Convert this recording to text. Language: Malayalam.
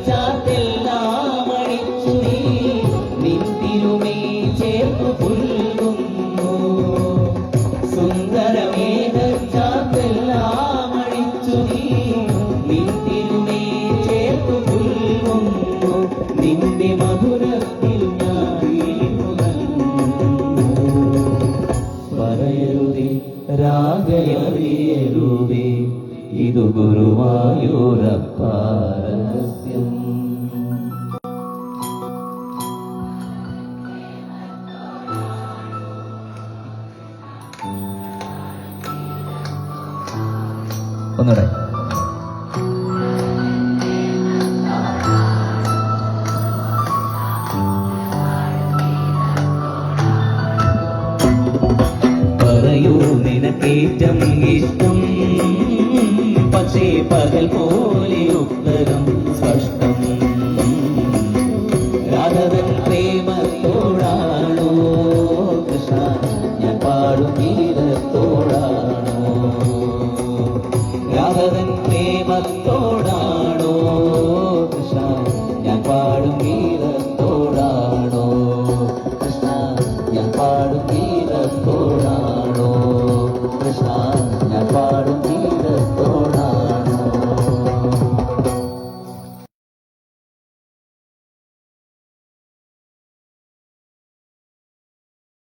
സുന്ദരമേഘച്ചാത്തെല്ലാം അണിച്ചു നീ നിന്തിരുമേ ചേർത്തു പുൽകുന്നു സുന്ദരമേഘച്ചാത്തെല്ലാം അണിച്ചു നീ നിന്തിരുമേ ചേർത്തു പുൽകുന്നു നിന്റെ മധുരത്തിൽ ഞാൻ പറയരുതേ രാഗയറിയരുതേ ഇതു ഗുരുവായൂരപ്പ രഹസ്യം. ഒന്നുകൂടെ പറയൂ നിനക്കേറ്റം ഇഷ്ടം പക്ഷേ പകൽ പോ